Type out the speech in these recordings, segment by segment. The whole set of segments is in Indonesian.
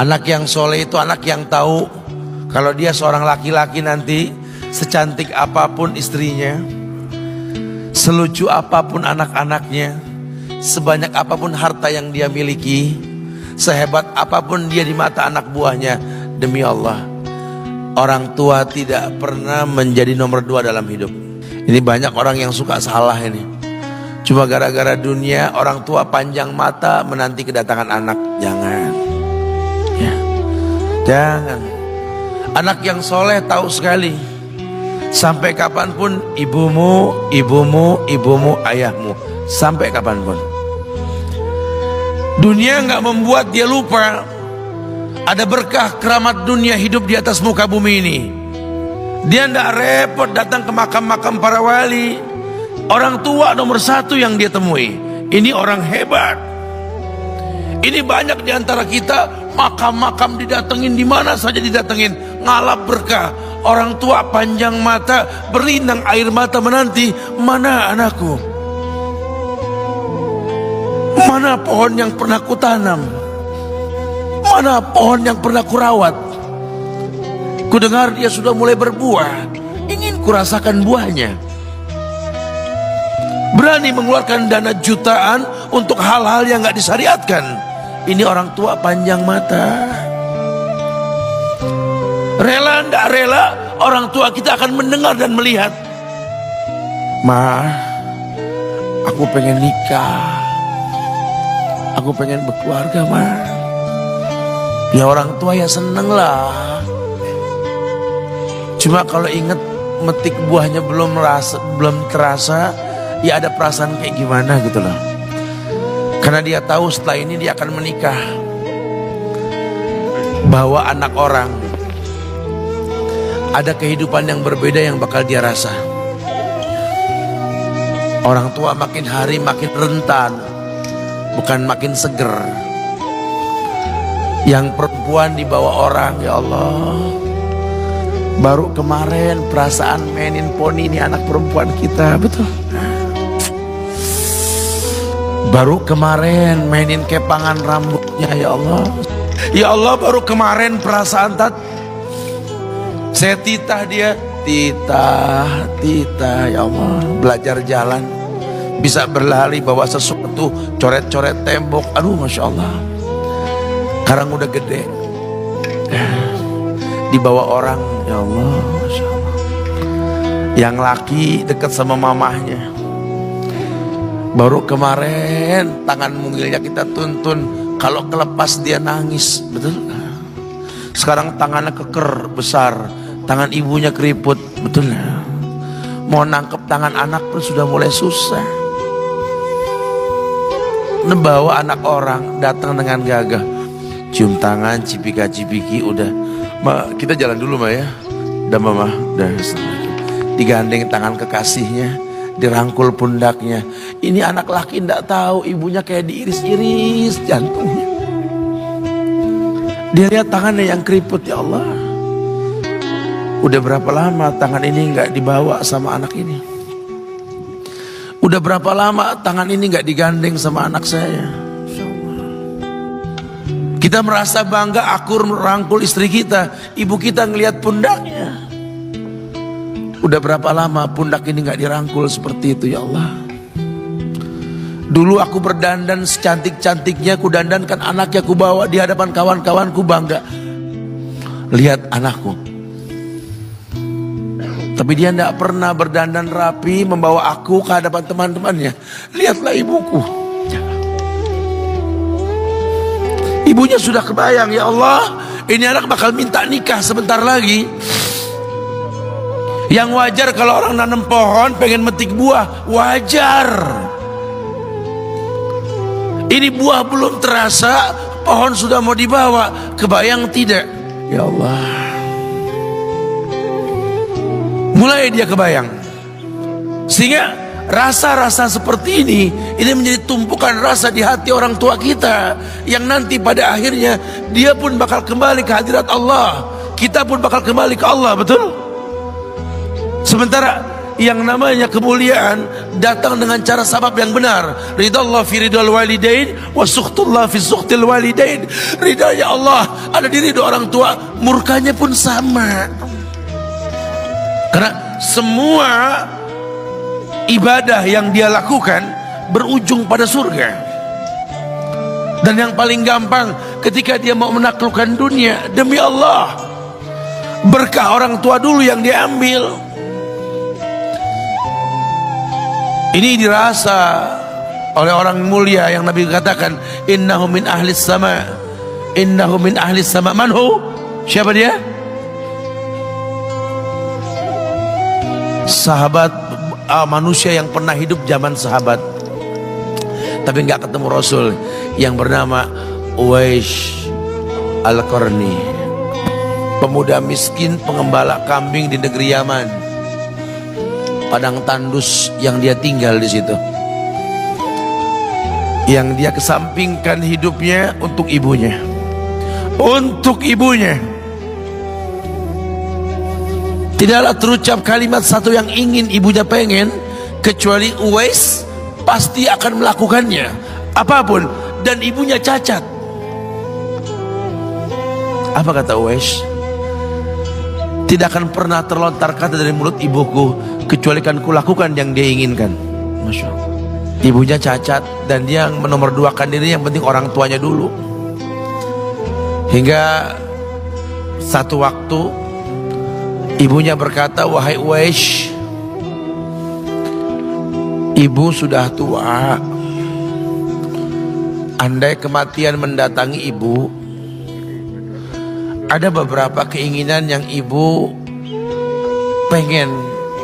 Anak yang soleh itu anak yang tahu kalau dia seorang laki-laki nanti, secantik apapun istrinya, selucu apapun anak-anaknya, sebanyak apapun harta yang dia miliki, sehebat apapun dia di mata anak buahnya, demi Allah, orang tua tidak pernah menjadi nomor 2 dalam hidup. Ini banyak orang yang suka salah ini. Cuma gara-gara dunia, orang tua panjang mata menanti kedatangan anak. Jangan ya, jangan. Anak yang soleh tahu sekali, sampai kapanpun ibumu, ayahmu, sampai kapanpun. Dunia nggak membuat dia lupa ada berkah keramat dunia hidup di atas muka bumi ini. Dia nggak repot datang ke makam-makam para wali. Orang tua nomor 1 yang dia temui. Ini orang hebat. Ini banyak di antara kita, makam-makam didatengin, di mana saja didatengin, ngalap berkah. Orang tua panjang mata, berlinang air mata menanti, mana anakku? Mana pohon yang pernah kutanam? Mana pohon yang pernah kurawat? Kudengar dia sudah mulai berbuah, ingin kurasakan buahnya. Berani mengeluarkan dana jutaan untuk hal-hal yang gak disyariatkan. Ini orang tua panjang mata. Rela ndak rela, orang tua kita akan mendengar dan melihat. Ma, aku pengen nikah, aku pengen berkeluarga, Ma. Ya orang tua ya seneng lah. Cuma kalau inget metik buahnya belum terasa, ya ada perasaan kayak gimana gitu loh. Karena dia tahu setelah ini dia akan menikah. Bahwa anak orang ada kehidupan yang berbeda yang bakal dia rasa. Orang tua makin hari makin rentan, bukan makin seger. Yang perempuan dibawa orang, ya Allah. Baru kemarin perasaan mainin poni, ini anak perempuan kita, betul. Baru kemarin mainin kepangan rambutnya, ya Allah. Ya Allah, baru kemarin perasaan saya titah dia, titah, ya Allah. Belajar jalan, bisa berlari bawa sesuatu, coret-coret tembok, aduh Masya Allah. Sekarang udah gede, dibawa orang, ya Allah, Masya Allah. Yang laki dekat sama mamahnya. Baru kemarin tangan mungilnya kita tuntun, kalau kelepas dia nangis, betul. Sekarang tangannya keker besar, tangan ibunya keriput, betul. Mau nangkep tangan anak pun sudah mulai susah. Membawa anak orang datang dengan gagah, cium tangan, cipika-cipiki, udah. Ma, kita jalan dulu, Ma ya. Udah Mama, udah. Digandeng tangan kekasihnya, dirangkul pundaknya. Ini anak laki ndak tahu ibunya kayak diiris-iris jantungnya. Dia lihat tangannya yang keriput, ya Allah. Udah berapa lama tangan ini nggak dibawa sama anak ini? Udah berapa lama tangan ini nggak digandeng sama anak saya? Kita merasa bangga akur merangkul istri kita, ibu kita ngelihat pundaknya. Udah berapa lama pundak ini nggak dirangkul seperti itu, ya Allah. Dulu aku berdandan secantik-cantiknya, ku dandankan anaknya, ku bawa di hadapan kawan-kawanku bangga. Lihat anakku. Tapi dia tidak pernah berdandan rapi membawa aku ke hadapan teman-temannya. Lihatlah ibuku. Ibunya sudah kebayang, ya Allah, ini anak bakal minta nikah sebentar lagi. Yang wajar kalau orang nanam pohon pengen metik buah, wajar. Ini buah belum terasa, pohon sudah mau dibawa. Kebayang tidak? Ya Allah. Mulai dia kebayang. Sehingga rasa-rasa seperti ini menjadi tumpukan rasa di hati orang tua kita, yang nanti pada akhirnya dia pun bakal kembali ke hadirat Allah, kita pun bakal kembali ke Allah, betul? Sementara yang namanya kemuliaan datang dengan cara sabab yang benar. Ridallah fi ridal walidain wa sukhtullah fi sukhtil walidain. Ridanya Allah ada di ridho orang tua, murkanya pun sama. Karena semua ibadah yang dia lakukan berujung pada surga. Dan yang paling gampang ketika dia mau menaklukkan dunia, demi Allah, berkah orang tua dulu yang dia ambil. Ini dirasa oleh orang mulia yang Nabi katakan, innahu min ahlis sama, innahu min ahlis sama. Manhu? Siapa dia? Sahabat, manusia yang pernah hidup zaman sahabat tapi nggak ketemu Rasul, yang bernama Uwais Al-Qarni, pemuda miskin pengembala kambing di negeri Yaman. Padang tandus yang dia tinggal di situ, yang dia kesampingkan hidupnya untuk ibunya, untuk ibunya. Tidaklah terucap kalimat satu yang ingin ibunya pengen, kecuali Uwais pasti akan melakukannya apapun, dan ibunya cacat. Apa kata Uwais? Tidak akan pernah terlontar kata dari mulut ibuku kecuali kan kulakukan yang dia inginkan. Masya Allah. Ibunya cacat dan dia menomorduakan diri, yang penting orang tuanya dulu. Hingga satu waktu ibunya berkata, wahai Uwais, ibu sudah tua. Andai kematian mendatangi ibu, ada beberapa keinginan yang ibu pengen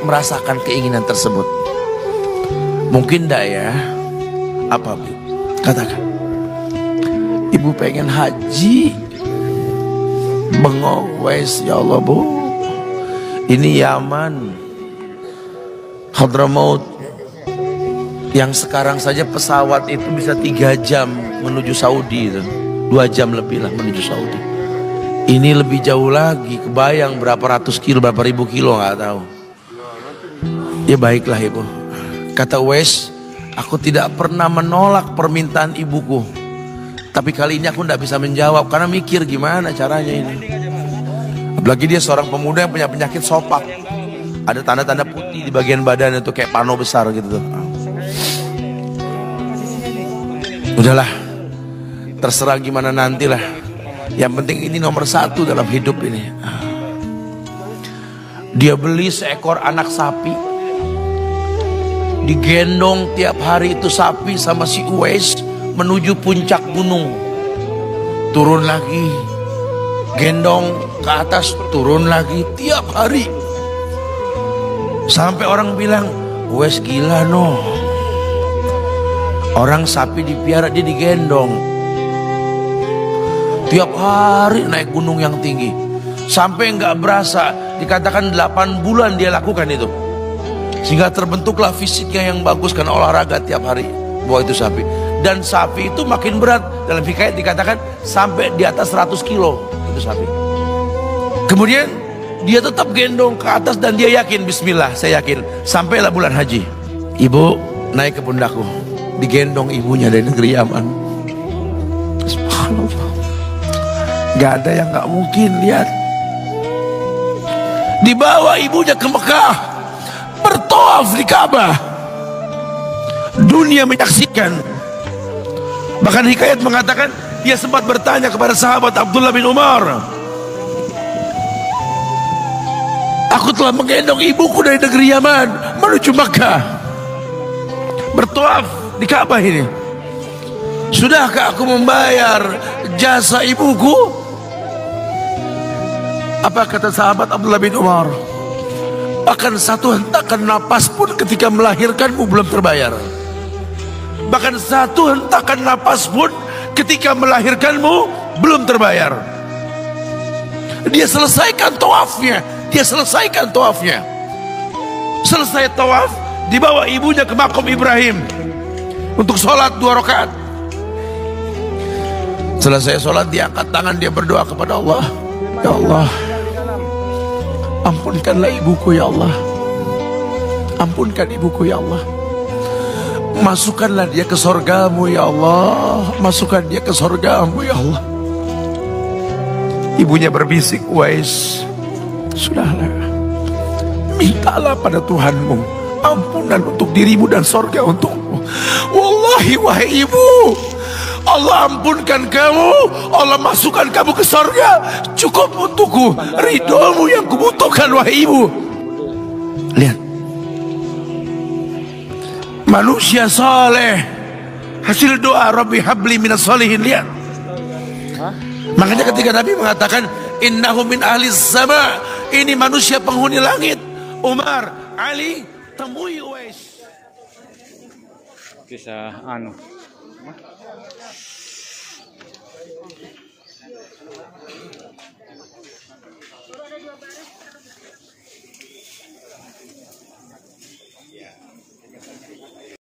merasakan keinginan tersebut. Mungkin enggak ya? Apa Bu? Katakan. Ibu pengen haji. Bengong, wes, ya Allah Bu, ini Yaman, Hadramaut, yang sekarang saja pesawat itu bisa 3 jam menuju Saudi itu. 2 jam lebih lah menuju Saudi. Ini lebih jauh lagi, kebayang berapa ratus kilo, berapa ribu kilo, nggak tahu. Ya baiklah ibu, kata Uwais, aku tidak pernah menolak permintaan ibuku, tapi kali ini aku tidak bisa menjawab karena mikir gimana caranya ini. Apalagi dia seorang pemuda yang punya penyakit sopak, ada tanda-tanda putih di bagian badan itu kayak pano besar gitu tuh. Udahlah, terserah gimana nantilah. Yang penting ini nomor 1 dalam hidup ini. Dia beli seekor anak sapi, digendong tiap hari itu sapi sama si Uwais menuju puncak gunung. Turun lagi, gendong ke atas, turun lagi tiap hari. Sampai orang bilang, Uwais gila no. Orang sapi dipiara, dia digendong tiap hari naik gunung yang tinggi. Sampai nggak berasa, dikatakan 8 bulan dia lakukan itu. Sehingga terbentuklah fisiknya yang bagus karena olahraga tiap hari bawa itu sapi. Dan sapi itu makin berat, dalam hikayat dikatakan sampai di atas 100 kilo itu sapi. Kemudian dia tetap gendong ke atas dan dia yakin, bismillah saya yakin. Sampailah bulan haji, ibu naik ke pundakku, digendong ibunya dari negeri Yaman. Subhanallah, gak ada yang gak mungkin. Lihat, dibawa ibunya ke Mekah, bertawaf di Ka'bah, dunia menyaksikan. Bahkan hikayat mengatakan dia sempat bertanya kepada sahabat Abdullah bin Umar, aku telah menggendong ibuku dari negeri Yaman menuju Mekah, bertawaf di Ka'bah ini, sudahkah aku membayar jasa ibuku? Apa kata sahabat Abdullah bin Umar? Bahkan satu hentakan napas pun ketika melahirkanmu belum terbayar. Bahkan satu hentakan napas pun ketika melahirkanmu belum terbayar. Dia selesaikan tawafnya, dia selesaikan tawafnya. Selesai tawaf, dibawa ibunya ke makom Ibrahim untuk sholat 2 rakaat. Selesai sholat, dia angkat tangan, dia berdoa kepada Allah, ya Allah, ampunkanlah ibuku ya Allah. Ampunkan ibuku ya Allah. Masukkanlah dia ke sorgamu ya Allah. Masukkan dia ke sorgamu ya Allah. Ibunya berbisik, Uwais, sudahlah, mintalah pada Tuhanmu ampunan untuk dirimu dan sorga untukmu. Wallahi wahai ibu, Allah ampunkan kamu, Allah masukkan kamu ke sorga, cukup untukku ridhomu yang kubutuhkan wahai ibu. Lihat, manusia saleh, hasil doa Rabbi habli minas salihin. Lihat, makanya ketika Nabi mengatakan innahu min ahli sama, ini manusia penghuni langit. Umar, Ali, temui Uwais. Bisa